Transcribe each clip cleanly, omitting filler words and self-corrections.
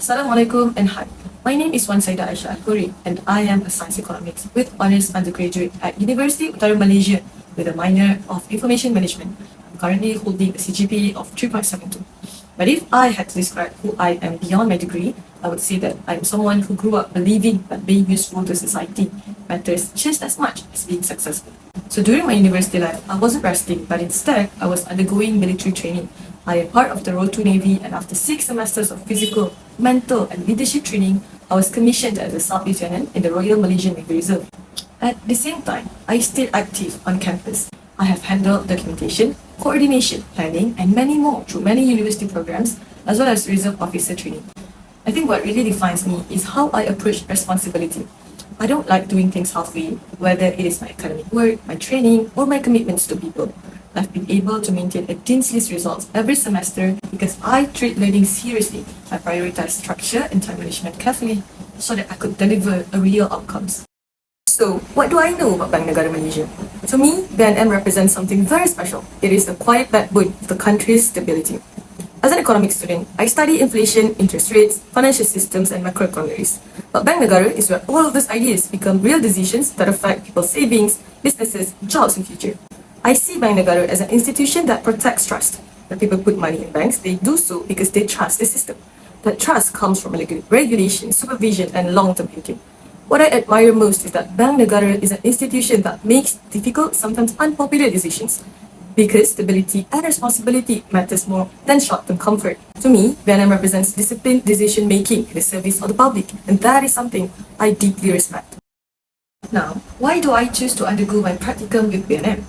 Assalamualaikum and hi. My name is Saiyyidah Aishah Al-Hurri and I am a science economics with honors undergraduate at University Utara Malaysia with a minor of information management. I'm currently holding a CGPA of 3.72. But if I had to describe who I am beyond my degree, I would say that I am someone who grew up believing that being useful to society matters just as much as being successful. So during my university life, I wasn't resting, but instead I was undergoing military training. I am part of the Royal Navy, and after 6 semesters of physical, mental and leadership training, I was commissioned as a Sub Lieutenant in the Royal Malaysian Navy Reserve. At the same time, I stayed active on campus. I have handled documentation, coordination, planning and many more through many university programs as well as reserve officer training. I think what really defines me is how I approach responsibility. I don't like doing things halfway, whether it is my academic work, my training or my commitments to people. I've been able to maintain a dean's list results every semester because I treat learning seriously. I prioritize structure and time management carefully so that I could deliver a real outcomes. So, what do I know about Bank Negara Malaysia? To me, BNM represents something very special. It is the quiet backbone of the country's stability. As an economics student, I study inflation, interest rates, financial systems and macroeconomic risk. But Bank Negara is where all of those ideas become real decisions that affect people's savings, businesses, jobs and future. I see Bank Negara as an institution that protects trust. When people put money in banks, they do so because they trust the system. That trust comes from regulation, supervision and long-term thinking. What I admire most is that Bank Negara is an institution that makes difficult, sometimes unpopular decisions because stability and responsibility matters more than short-term comfort. To me, BNM represents disciplined decision-making in the service of the public, and that is something I deeply respect. Now, why do I choose to undergo my practicum with BNM?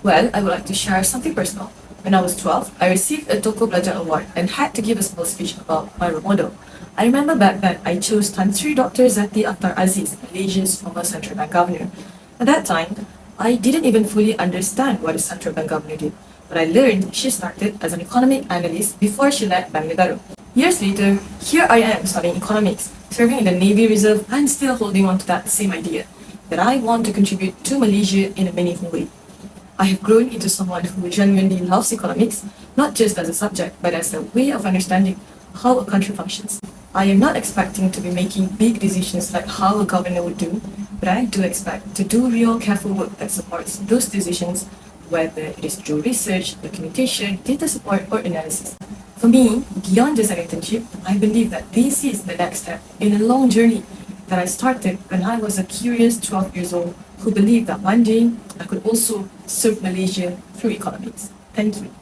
Well, I would like to share something personal. When I was 12, I received a Tokoh Pelajar Award and had to give a small speech about my role model. I remember back then I chose Tan Sri Dr. Zati Akhtar Aziz, Malaysia's former central bank governor. At that time, I didn't even fully understand what a central bank governor did, but I learned she started as an economic analyst before she led Bank Negara. Years later, here I am studying economics, serving in the Navy Reserve and still holding on to that same idea, that I want to contribute to Malaysia in a meaningful way. I have grown into someone who genuinely loves economics, not just as a subject, but as a way of understanding how a country functions. I am not expecting to be making big decisions like how a governor would do, but I do expect to do real careful work that supports those decisions, whether it is through research, documentation, data support or analysis. For me, beyond just an internship, I believe that this is the next step in a long journey that I started when I was a curious 12 years old who believed that one day I could also serve Malaysia through economics. Thank you.